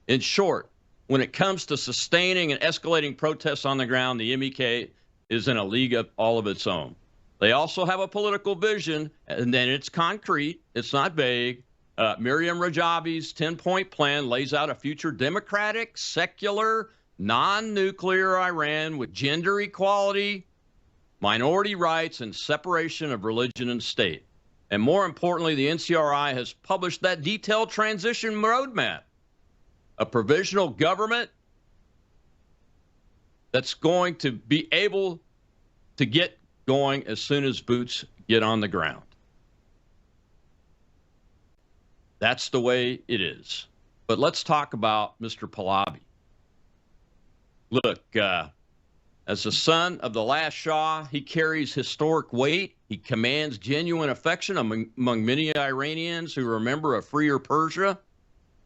In short, when it comes to sustaining and escalating protests on the ground, the MEK is in a league of all of its own. They also have a political vision, and then it's concrete, it's not vague. Miriam Rajabi's 10-point plan lays out a future democratic, secular, non-nuclear Iran with gender equality, minority rights, and separation of religion and state. And more importantly, the NCRI has published that detailed transition roadmap, a provisional government that's going to be able to get going as soon as boots get on the ground. That's the way it is. But let's talk about Mr. Pahlavi. Look, as the son of the last Shah, he carries historic weight. He commands genuine affection among many Iranians who remember a freer Persia.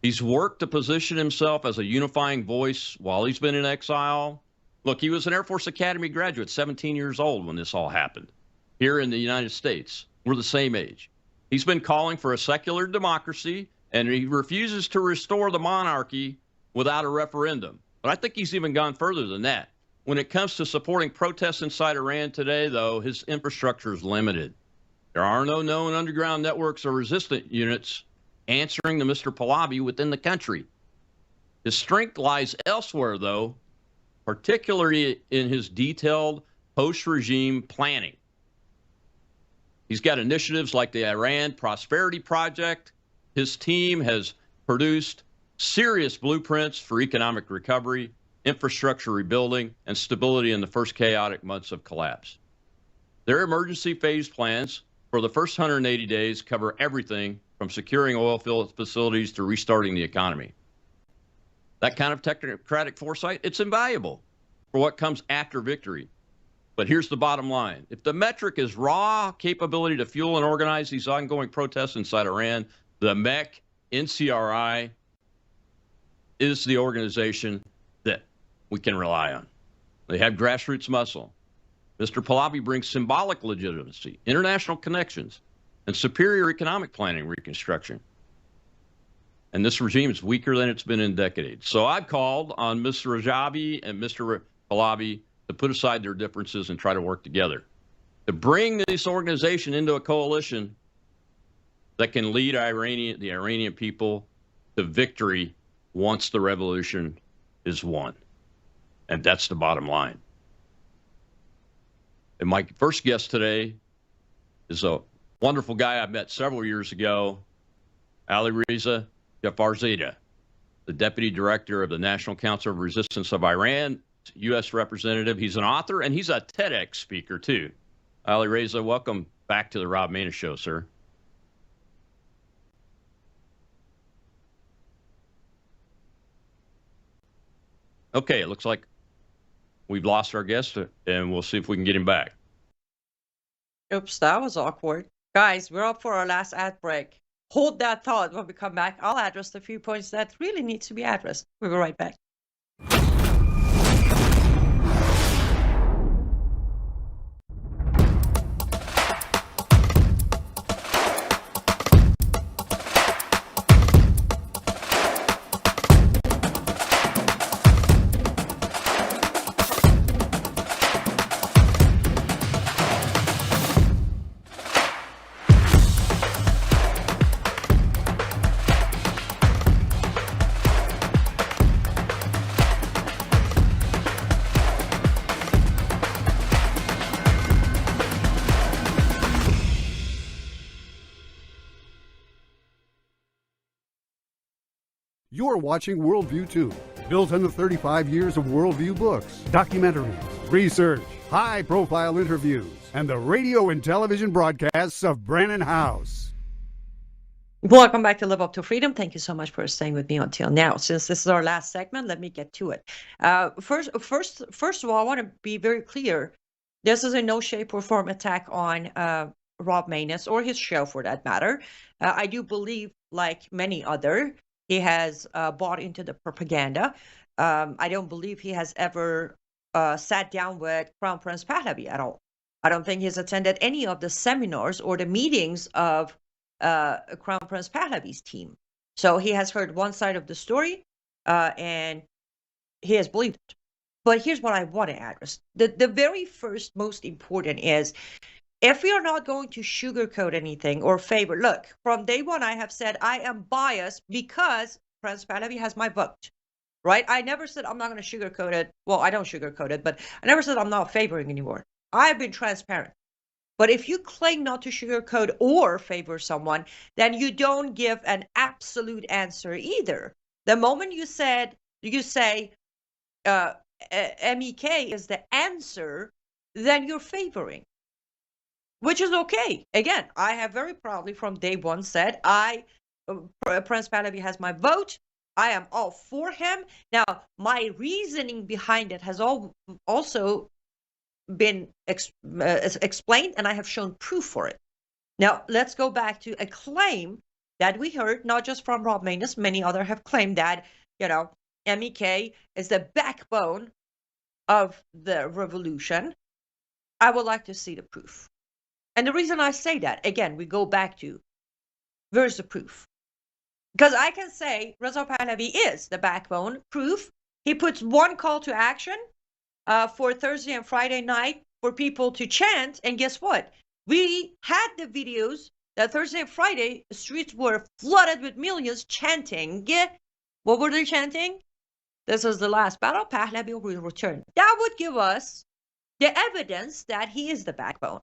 He's worked to position himself as a unifying voice while he's been in exile. Look, he was an Air Force Academy graduate, 17 years old when this all happened. Here in the United States, we're the same age. He's been calling for a secular democracy, and he refuses to restore the monarchy without a referendum. But I think he's even gone further than that. When it comes to supporting protests inside Iran today, though, his infrastructure is limited. There are no known underground networks or resistant units answering to Mr. Pahlavi within the country. His strength lies elsewhere, though, particularly in his detailed post-regime planning. He's got initiatives like the Iran Prosperity Project. His team has produced serious blueprints for economic recovery, infrastructure rebuilding, and stability in the first chaotic months of collapse. Their emergency phase plans for the first 180 days cover everything from securing oil field facilities to restarting the economy. That kind of technocratic foresight, it's invaluable for what comes after victory. But here's the bottom line. If the metric is raw capability to fuel and organize these ongoing protests inside Iran, the MEC, NCRI, is the organization that we can rely on. They have grassroots muscle. Mr. Pahlavi brings symbolic legitimacy, international connections, and superior economic planning reconstruction. And this regime is weaker than it's been in decades. So I've called on Mr. Rajabi and Mr. Pahlavi to put aside their differences and try to work together, to bring this organization into a coalition that can lead the Iranian people to victory once the revolution is won. And that's the bottom line. And my first guest today is a wonderful guy I met several years ago, Ali Reza Jafarzadeh, the Deputy Director of the National Council of Resistance of Iran, U.S. representative. He's an author, and he's a TEDx speaker, too. Ali Reza, welcome back to the Rob Maness Show, sir. Okay, it looks like we've lost our guest, and we'll see if we can get him back. Oops, that was awkward. Guys, we're up for our last ad break. Hold that thought. When we come back, I'll address the few points that really need to be addressed. We'll be right back. You're watching Worldview 2, built on the 35 years of Worldview books, documentaries, research, high-profile interviews, and the radio and television broadcasts of Brannon House. Welcome back to Live Up to Freedom. Thank you so much for staying with me until now. Since this is our last segment, let me get to it. First of all, I want to be very clear. This is in no shape or form attack on Rob Maness or his show, for that matter. I do believe, like many other, he has bought into the propaganda. I don't believe he has ever sat down with Crown Prince Pahlavi at all. I don't think he's attended any of the seminars or the meetings of Crown Prince Pahlavi's team. So he has heard one side of the story, and he has believed it. But here's what I want to address. The very first, most important is if we are not going to sugarcoat anything or favor, look, from day one, I have said I am biased because Prince Pahlavi has my vote, right? I never said I'm not going to sugarcoat it. Well, I don't sugarcoat it, but I never said I'm not favoring anymore. I have been transparent. But if you claim not to sugarcoat or favor someone, then you don't give an absolute answer either. The moment you say MEK is the answer, then you're favoring, which is okay. Again, I have very proudly from day one said Prince Pahlavi has my vote. I am all for him. Now, my reasoning behind it has also been explained, and I have shown proof for it. Now, let's go back to a claim that we heard, not just from Rob Manus, many others have claimed that, MEK is the backbone of the revolution. I would like to see the proof. And the reason I say that, again, we go back to, where's the proof? Because I can say Reza Pahlavi is the backbone. Proof, he puts one call to action for Thursday and Friday night for people to chant. And guess what? We had the videos that Thursday and Friday, the streets were flooded with millions chanting. What were they chanting? This is the last battle. Pahlavi will return. That would give us the evidence that he is the backbone.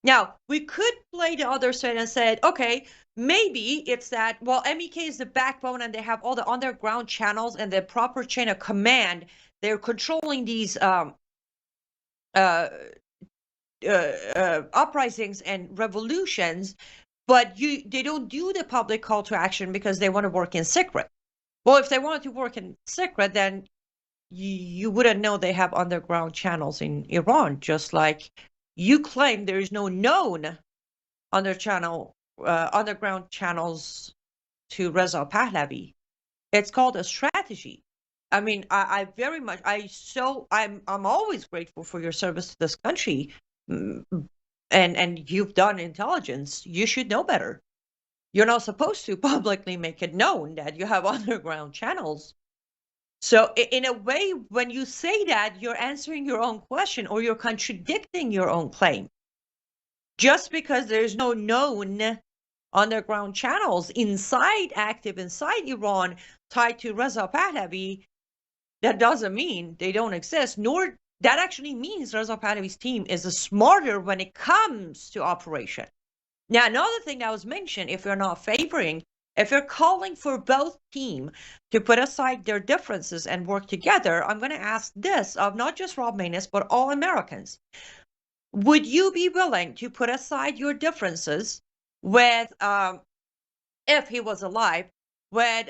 Now, we could play the other side and said, okay, maybe it's that, well, MEK is the backbone and they have all the underground channels and the proper chain of command. They're controlling these uprisings and revolutions, but they don't do the public call to action because they want to work in secret. Well, if they wanted to work in secret, then you wouldn't know they have underground channels in Iran, just like you claim there is no known underground channels to Reza Pahlavi. It's called a strategy. I mean, I'm always grateful for your service to this country, and you've done intelligence. You should know better. You're not supposed to publicly make it known that you have underground channels. So in a way, when you say that, you're answering your own question or you're contradicting your own claim. Just because there's no known underground channels active inside Iran tied to Reza Pahlavi, that doesn't mean they don't exist, nor that actually means Reza Pahlavi's team is smarter when it comes to operation. Now, another thing that was mentioned, if you're not favoring, if you're calling for both teams to put aside their differences and work together, I'm going to ask this of not just Rob Manus, but all Americans. Would you be willing to put aside your differences with, if he was alive, with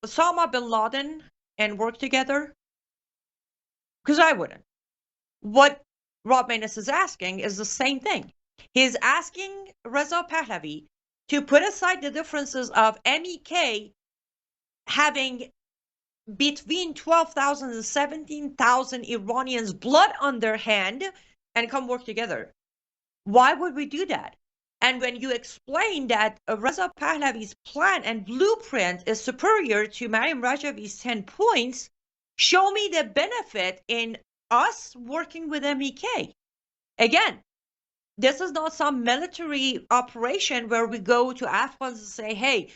Osama bin Laden and work together? Because I wouldn't. What Rob Manus is asking is the same thing. He's asking Reza Pahlavi to put aside the differences of MEK having between 12,000 and 17,000 Iranians' blood on their hand and come work together. Why would we do that? And when you explain that Reza Pahlavi's plan and blueprint is superior to Mariam Rajavi's 10 points, show me the benefit in us working with MEK. Again, this is not some military operation where we go to Afghans and say, hey,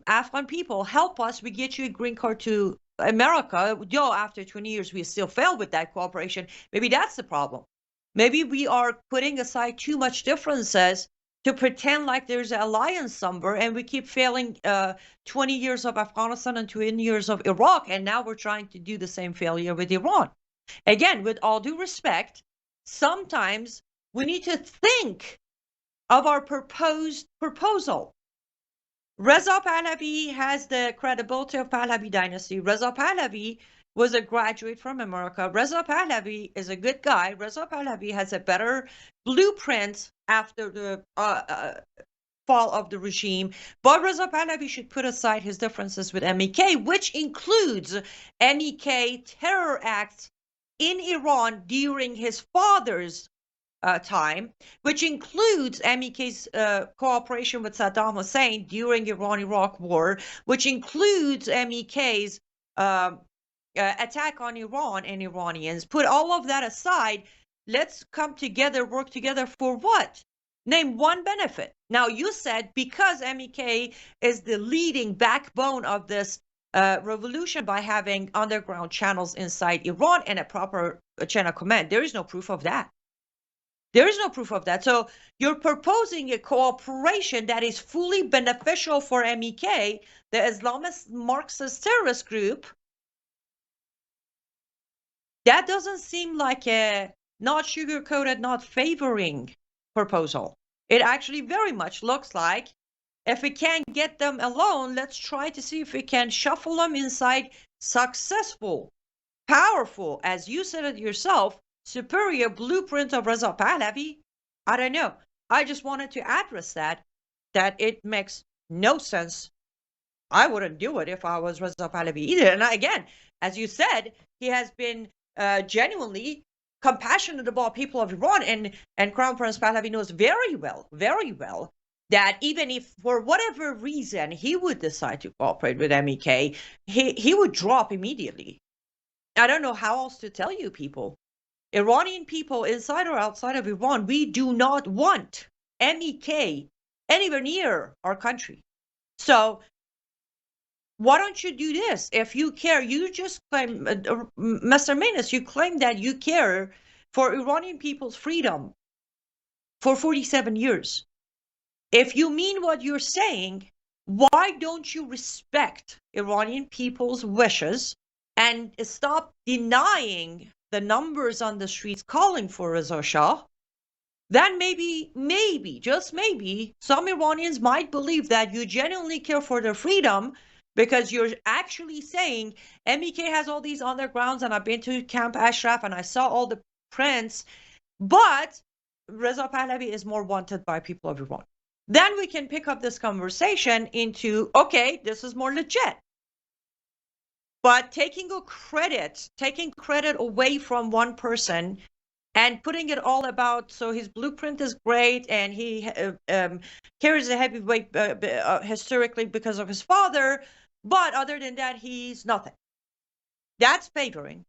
Afghan people, help us. We get you a green card to America. After 20 years, we still fail with that cooperation. Maybe that's the problem. Maybe we are putting aside too much differences to pretend like there's an alliance somewhere, and we keep failing 20 years of Afghanistan and 20 years of Iraq, and now we're trying to do the same failure with Iran. Again, with all due respect, sometimes we need to think of our proposal. Reza Pahlavi has the credibility of Pahlavi dynasty. Reza Pahlavi was a graduate from America. Reza Pahlavi is a good guy. Reza Pahlavi has a better blueprint after the fall of the regime. But Reza Pahlavi should put aside his differences with MEK, which includes MEK terror acts in Iran during his father's time, which includes MEK's cooperation with Saddam Hussein during Iran-Iraq war, which includes MEK's attack on Iran and Iranians. Put all of that aside, let's come together, work together for what? Name one benefit. Now, you said because MEK is the leading backbone of this revolution by having underground channels inside Iran and a proper chain of command. There is no proof of that. There is no proof of that. So you're proposing a cooperation that is fully beneficial for MEK, the Islamist Marxist terrorist group. That doesn't seem like a not sugar-coated, not favoring proposal. It actually very much looks like if we can't get them alone, let's try to see if we can shuffle them inside successful, powerful, as you said it yourself, superior blueprint of Reza Pahlavi. I don't know. I just wanted to address that it makes no sense. I wouldn't do it if I was Reza Pahlavi either. And again, as you said, he has been genuinely compassionate about people of Iran, and Crown Prince Pahlavi knows very well that even if for whatever reason he would decide to cooperate with MEK, he would drop immediately. I don't know how else to tell you people. Iranian people inside or outside of Iran, we do not want MEK anywhere near our country. So why don't you do this? If you care, you just claim, Mr. Menes, you claim that you care for Iranian people's freedom for 47 years. If you mean what you're saying, why don't you respect Iranian people's wishes and stop denying the numbers on the streets calling for Reza Shah? Then maybe, just maybe, some Iranians might believe that you genuinely care for their freedom, because you're actually saying MEK has all these undergrounds and I've been to Camp Ashraf and I saw all the prints, but Reza Pahlavi is more wanted by people of Iran. Then we can pick up this conversation into, okay, this is more legit. But taking credit away from one person and putting it all about, so his blueprint is great and he carries a heavy weight historically because of his father, but other than that, he's nothing. That's favoring.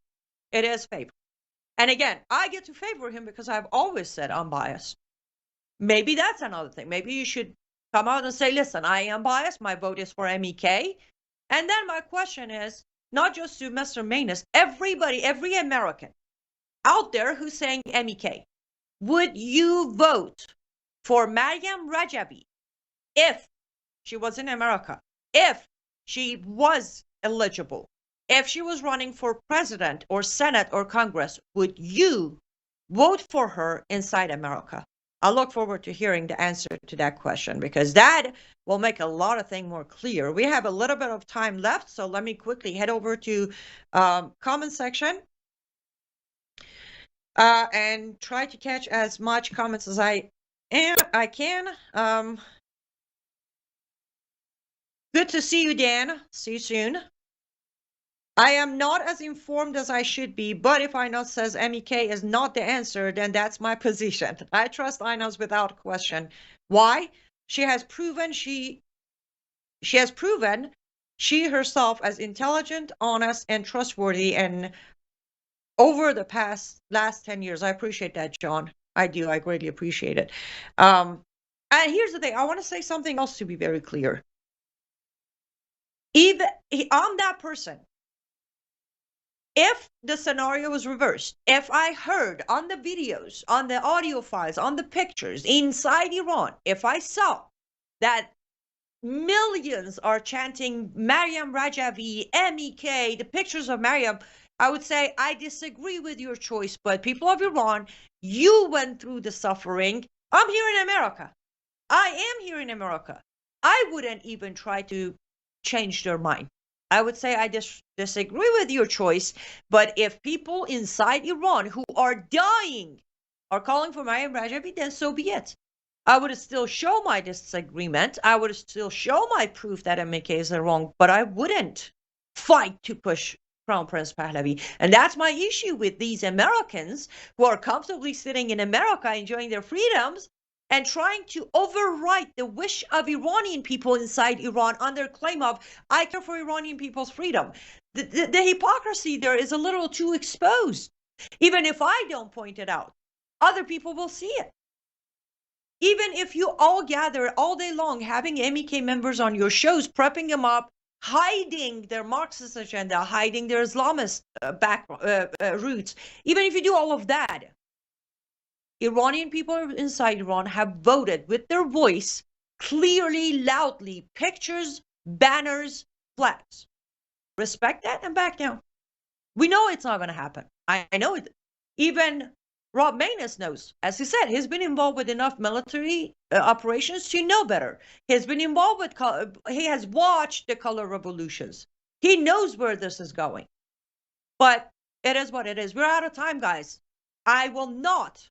It is favoring. And again, I get to favor him because I've always said I'm biased. Maybe that's another thing. Maybe you should come out and say, listen, I am biased. My vote is for MEK. And then my question is, not just to Mr. Menes, everybody, every American out there who's saying MEK, would you vote for Maryam Rajabi if she was in America, if she was eligible, if she was running for president or Senate or Congress? Would you vote for her inside America? I look forward to hearing the answer to that question, because that will make a lot of things more clear. We have a little bit of time left, so let me quickly head over to comment section and try to catch as much comments as I can. Good to see you, Dan. See you soon. I am not as informed as I should be, but if Einos says MEK is not the answer, then that's my position. I trust Einos without question. Why? She has proven she herself as intelligent, honest, and trustworthy, and over the last 10 years. I appreciate that, John. I do. I greatly appreciate it. And here's the thing. I want to say something else to be very clear. Even I'm that person. If the scenario was reversed, if I heard on the videos, on the audio files, on the pictures inside Iran, if I saw that millions are chanting Maryam Rajavi, MEK, the pictures of Maryam, I would say, I disagree with your choice, but people of Iran, you went through the suffering. I'm here in America. I am here in America. I wouldn't even try to change their mind. I would say I disagree with your choice, but if people inside Iran who are dying are calling for Maryam Rajavi, then so be it. I would still show my disagreement. I would still show my proof that MEK is wrong, but I wouldn't fight to push Crown Prince Pahlavi. And that's my issue with these Americans who are comfortably sitting in America enjoying their freedoms and trying to overwrite the wish of Iranian people inside Iran under claim of, I care for Iranian people's freedom. The hypocrisy there is a little too exposed. Even if I don't point it out, other people will see it. Even if you all gather all day long, having MEK members on your shows, prepping them up, hiding their Marxist agenda, hiding their Islamist roots, even if you do all of that, Iranian people inside Iran have voted with their voice, clearly, loudly, pictures, banners, flags. Respect that and back down. We know it's not going to happen. I know it. Even Rob Manus knows. As he said, he's been involved with enough military operations to know better. He's been involved with, he has watched the color revolutions. He knows where this is going. But it is what it is. We're out of time, guys. I will not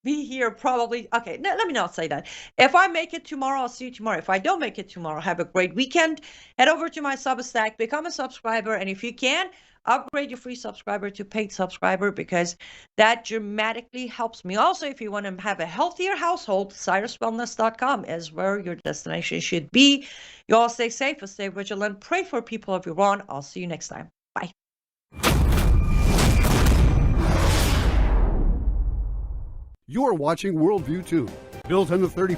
be here probably. Okay, let me not say that. If I make it tomorrow, I'll see you tomorrow. If I don't make it tomorrow, have a great weekend. Head over to my Substack, become a subscriber, and if you can, upgrade your free subscriber to paid subscriber, because that dramatically helps me. Also, if you want to have a healthier household, cyruswellness.com is where your destination should be. You all stay safe and stay vigilant. Pray for people of Iran. I'll see you next time. Bye. You're watching Worldview 2, built on the 35